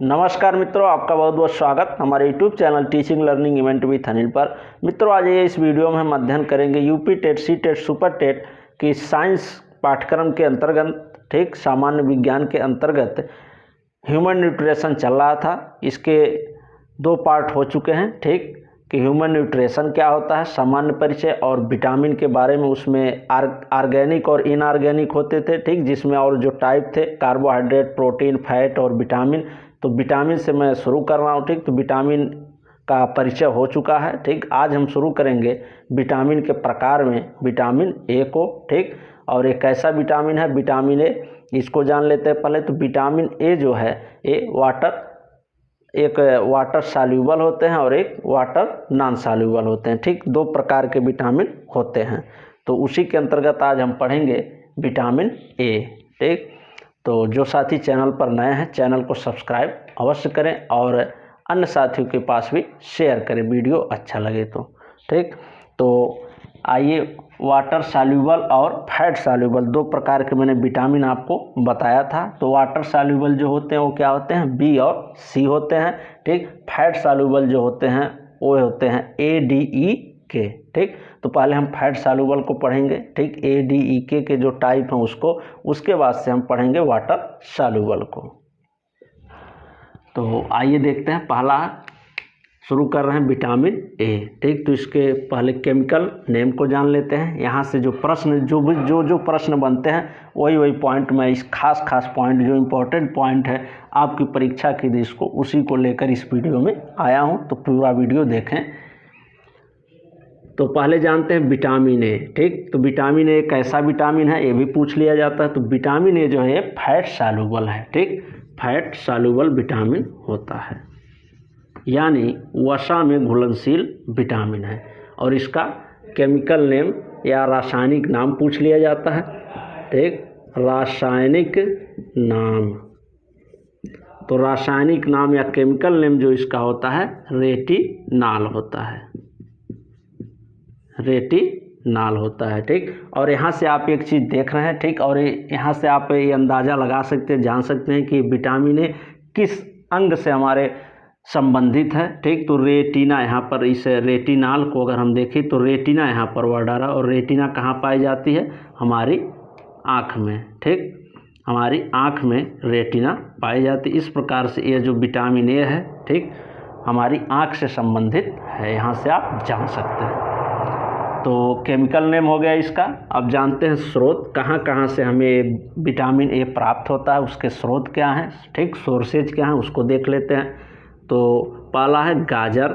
नमस्कार मित्रों, आपका बहुत बहुत स्वागत हमारे YouTube channel teaching learning event with Anil पर। मित्रों, आज इस वीडियो में हम अध्ययन करेंगे UP TET, C TET, super TET की साइंस पाठ्यक्रम के अंतर्गत, ठीक, सामान्य विज्ञान के अंतर्गत ह्यूमन न्यूट्रिशन चल रहा था। इसके 2 पार्ट हो चुके हैं, ठीक, कि ह्यूमन न्यूट्रिशन क्या होता है, सामान्य परिचय, और विटामिन के बारे में उसमें ऑर्गेनिक और इनऑर्गेनिक होते थे, ठीक, जिसमें और जो टाइप थे कार्बोहाइड्रेट, प्रोटीन, फैट और विटामिन। तो विटामिन से मैं शुरू कर रहा हूँ, ठीक। तो विटामिन का परिचय हो चुका है, ठीक। आज हम शुरू करेंगे विटामिन के प्रकार में विटामिन ए को, ठीक। और एक ऐसा विटामिन है विटामिन ए, इसको जान लेते हैं पहले। तो विटामिन ए जो है एक वाटर सॉल्यूबल होते हैं और एक वाटर नॉन सॉल्यूबल होते हैं, ठीक। 2 प्रकार के विटामिन होते हैं। तो उसी के अंतर्गत आज हम पढ़ेंगे विटामिन ए, ठीक। तो जो साथी चैनल पर नए हैं, चैनल को सब्सक्राइब अवश्य करें और अन्य साथियों के पास भी शेयर करें वीडियो अच्छा लगे तो, ठीक। तो आइए, वाटर सॉल्यूबल और फैट सॉल्यूबल 2 प्रकार के मैंने विटामिन आपको बताया था। तो वाटर सॉल्यूबल जो होते हैं वो क्या होते हैं, बी और सी होते हैं, ठीक। फैट सॉल्यूबल जो होते हैं वो होते हैं ए, डी, ई, के, ठीक। तो पहले हम फैट सॉल्यूबल को पढ़ेंगे, ठीक, ए, डी, ई, के जो टाइप हैं उसको, उसके बाद से हम पढ़ेंगे वाटर सॉल्यूबल को। तो आइए देखते हैं, पहला शुरू कर रहे हैं विटामिन ए, ठीक। तो इसके पहले केमिकल नेम को जान लेते हैं। यहाँ से जो प्रश्न जो प्रश्न बनते हैं वही पॉइंट मैं इस खास पॉइंट, जो इम्पोर्टेंट पॉइंट है आपकी परीक्षा की दृष्टि को, उसी को लेकर इस वीडियो में आया हूँ। तो पूरा वीडियो देखें। तो पहले जानते हैं विटामिन ए, ठीक। तो विटामिन ए एक ऐसा विटामिन है, ये भी पूछ लिया जाता है। तो विटामिन ए जो है फैट सॉल्यूबल है, ठीक। फैट सॉल्यूबल विटामिन होता है, यानी वसा में घुलनशील विटामिन है। और इसका केमिकल नेम या रासायनिक नाम पूछ लिया जाता है, ठीक, रासायनिक नाम। तो रासायनिक नाम या केमिकल नेम जो इसका होता है रेटिनाल होता है, रेटिनाल होता है, ठीक। और यहाँ से आप एक चीज़ देख रहे हैं, ठीक, और यहाँ से आप ये अंदाज़ा लगा सकते हैं, जान सकते हैं कि विटामिन ए किस अंग से हमारे संबंधित है, ठीक। तो रेटिना, यहाँ पर इस रेटिनाल को अगर हम देखें तो रेटिना यहाँ पर वर्ड आ रहा है, और रेटिना कहाँ पाई जाती है, हमारी आँख में, ठीक। हमारी आँख में रेटिना पाई जाती है। इस प्रकार से ये जो विटामिन ए है, ठीक, हमारी आँख से संबंधित है, यहाँ से आप जान सकते हैं। तो केमिकल नेम हो गया इसका। अब जानते हैं स्रोत, कहाँ से हमें विटामिन ए प्राप्त होता है, उसके स्रोत क्या हैं, ठीक, सोर्सेज क्या हैं, उसको देख लेते हैं। तो पहला है गाजर,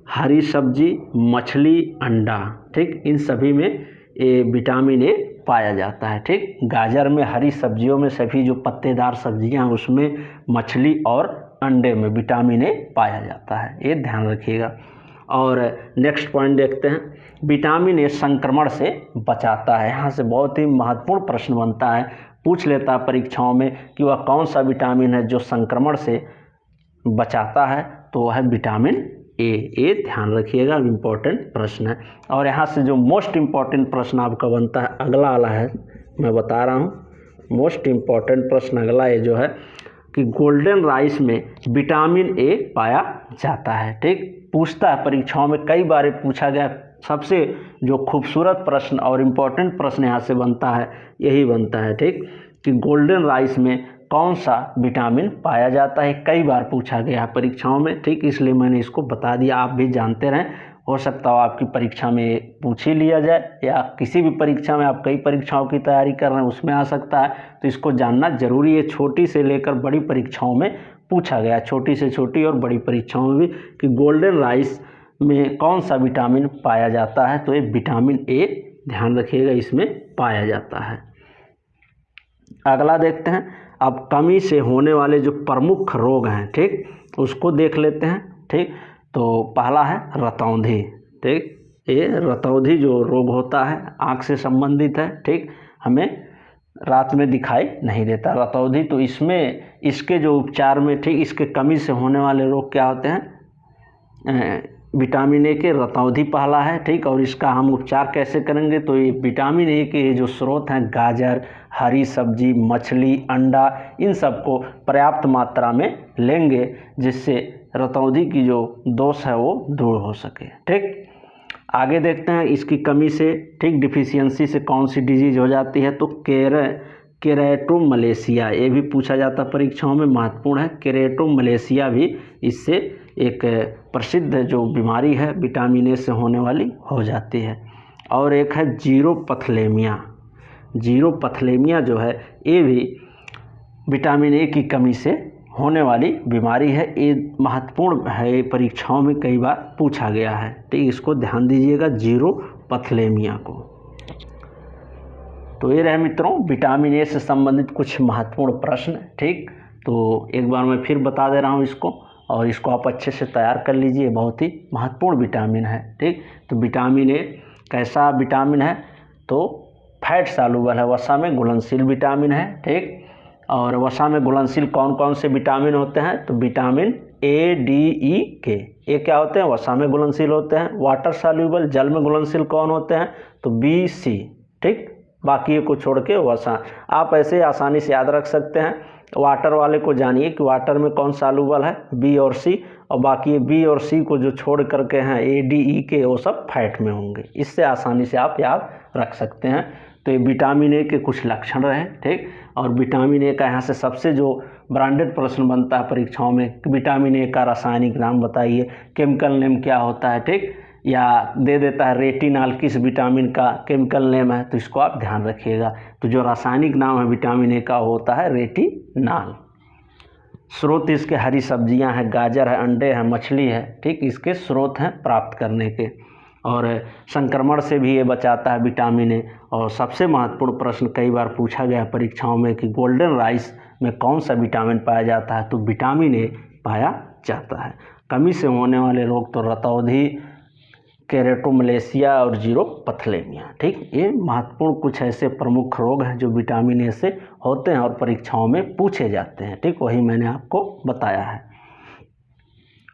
हरी सब्जी, मछली, अंडा, ठीक। इन सभी में ये विटामिन ए पाया जाता है, ठीक। गाजर में, हरी सब्जियों में, सभी जो पत्तेदार सब्जियां हैं उसमें, मछली और अंडे में विटामिन ए पाया जाता है, ये ध्यान रखिएगा। और नेक्स्ट पॉइंट देखते हैं, विटामिन ए संक्रमण से बचाता है। यहाँ से बहुत ही महत्वपूर्ण प्रश्न बनता है, पूछ लेता है परीक्षाओं में कि वह कौन सा विटामिन है जो संक्रमण से बचाता है। तो वह है विटामिन ए, ये ध्यान रखिएगा, इम्पोर्टेंट प्रश्न है। और यहाँ से जो मोस्ट इम्पॉर्टेंट प्रश्न आपका बनता है, अगला वाला है, मैं बता रहा हूँ। मोस्ट इम्पॉर्टेंट प्रश्न अगला ये जो है कि गोल्डन राइस में विटामिन ए पाया जाता है, ठीक। पूछता है परीक्षाओं में, कई बार पूछा गया। सबसे जो खूबसूरत प्रश्न और इम्पोर्टेंट प्रश्न यहाँ से बनता है, यही बनता है, ठीक, कि गोल्डन राइस में कौन सा विटामिन पाया जाता है। कई बार पूछा गया है परीक्षाओं में, ठीक, इसलिए मैंने इसको बता दिया, आप भी जानते रहें। हो सकता हो आपकी परीक्षा में पूछ ही लिया जाए, या किसी भी परीक्षा में, आप कई परीक्षाओं की तैयारी कर रहे हैं उसमें आ सकता है। तो इसको जानना जरूरी है, छोटी से लेकर बड़ी परीक्षाओं में पूछा गया, छोटी से छोटी और बड़ी परीक्षाओं में भी, कि गोल्डन राइस में कौन सा विटामिन पाया जाता है। तो ये विटामिन ए, ध्यान रखिएगा, इसमें पाया जाता है। अगला देखते हैं, अब कमी से होने वाले जो प्रमुख रोग हैं, ठीक, उसको देख लेते हैं, ठीक। तो पहला है रतौंधी, ठीक। ये रतौंधी जो रोग होता है आँख से संबंधित है, ठीक, हमें रात में दिखाई नहीं देता रतौंधी। तो इसमें इसके जो उपचार में, ठीक, इसके कमी से होने वाले रोग क्या होते हैं, विटामिन ए के रतौंधी पहला है, ठीक। और इसका हम उपचार कैसे करेंगे, तो ये विटामिन ए के जो स्रोत हैं गाजर, हरी सब्जी, मछली, अंडा, इन सबको पर्याप्त मात्रा में लेंगे जिससे रतौंधी की जो दोष है वो दूर हो सके, ठीक। आगे देखते हैं इसकी कमी से, ठीक, डिफिशियंसी से कौन सी डिजीज हो जाती है, तो केरेटोमलेशिया, ये भी पूछा जाता है परीक्षाओं में, महत्वपूर्ण है। केरेटोमलेशिया भी इससे एक प्रसिद्ध जो बीमारी है विटामिन ए से होने वाली हो जाती है। और एक है जीरोपथलेमिया। जीरोपथलेमिया जो है ये भी विटामिन ए की कमी से होने वाली बीमारी है। ये महत्वपूर्ण है, परीक्षाओं में कई बार पूछा गया है, ठीक। इसको ध्यान दीजिएगा, जीरोपथलेमिया को। तो ये रहे मित्रों विटामिन ए से संबंधित कुछ महत्वपूर्ण प्रश्न, ठीक। तो एक बार मैं फिर बता दे रहा हूँ इसको, और इसको आप अच्छे से तैयार कर लीजिए, बहुत ही महत्वपूर्ण विटामिन है, ठीक। तो विटामिन ए कैसा विटामिन है, तो फैट सॉल्युबल है, वसा में घुलनशील विटामिन है, ठीक। और वसा में घुलनशील कौन कौन से विटामिन होते हैं, तो विटामिन ए, डी, ई, के, ये क्या होते हैं, वसा में घुलनशील होते हैं। वाटर सॉल्युबल जल में घुलनशील कौन होते हैं, तो बी, सी, ठीक। बाकी को छोड़ के वसा आप ऐसे आसानी से याद रख सकते हैं। वाटर वाले को जानिए कि वाटर में कौन सॉल्युबल है, बी और सी, और बाकी बी और सी को जो छोड़ करके हैं ए, डी, ई, के, वो सब फैट में होंगे। इससे आसानी से आप याद रख सकते हैं। तो ये विटामिन ए के कुछ लक्षण रहे, ठीक। और विटामिन ए का यहाँ से सबसे जो ब्रांडेड प्रश्न बनता है परीक्षाओं में, विटामिन ए का रासायनिक नाम बताइए, केमिकल नेम क्या होता है, ठीक। या दे देता है रेटिनॉल किस विटामिन का केमिकल नेम है, तो इसको आप ध्यान रखिएगा। तो जो रासायनिक नाम है विटामिन ए का होता है रेटिनॉल। स्रोत इसके हरी सब्जियां हैं, गाजर है, अंडे हैं, मछली है, ठीक। इसके स्रोत हैं प्राप्त करने के। और संक्रमण से भी ये बचाता है विटामिन ए। और सबसे महत्वपूर्ण प्रश्न कई बार पूछा गया परीक्षाओं में कि गोल्डन राइस में कौन सा विटामिन पाया जाता है, तो विटामिन ए पाया जाता है। कमी से होने वाले रोग तो रतौंधी, केरेटोमलेशिया और जीरोपथलेमिया, ठीक। ये महत्वपूर्ण कुछ ऐसे प्रमुख रोग हैं जो विटामिन ए से होते हैं और परीक्षाओं में पूछे जाते हैं, ठीक। वही मैंने आपको बताया है।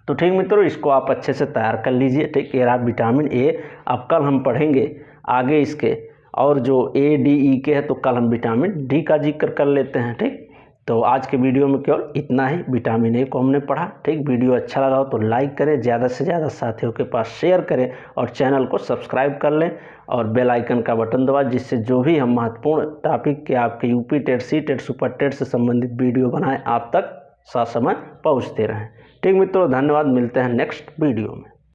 तो ठीक मित्रों, इसको आप अच्छे से तैयार कर लीजिए, ठीक। ये रहा विटामिन ए। अब कल हम पढ़ेंगे आगे इसके, और जो ए, डी, ई के है तो कल हम विटामिन डी का जिक्र कर लेते हैं, ठीक। तो आज के वीडियो में केवल इतना ही, विटामिन ए को हमने पढ़ा, ठीक। वीडियो अच्छा लगा हो तो लाइक करें, ज़्यादा से ज़्यादा साथियों के पास शेयर करें, और चैनल को सब्सक्राइब कर लें, और बेल आइकन का बटन दबाएं, जिससे जो भी हम महत्वपूर्ण टॉपिक के आपके UP TET, C TET, super TET से संबंधित वीडियो बनाएं, आप तक ससमय पहुँचते रहें, ठीक मित्रों। धन्यवाद, मिलते हैं नेक्स्ट वीडियो में।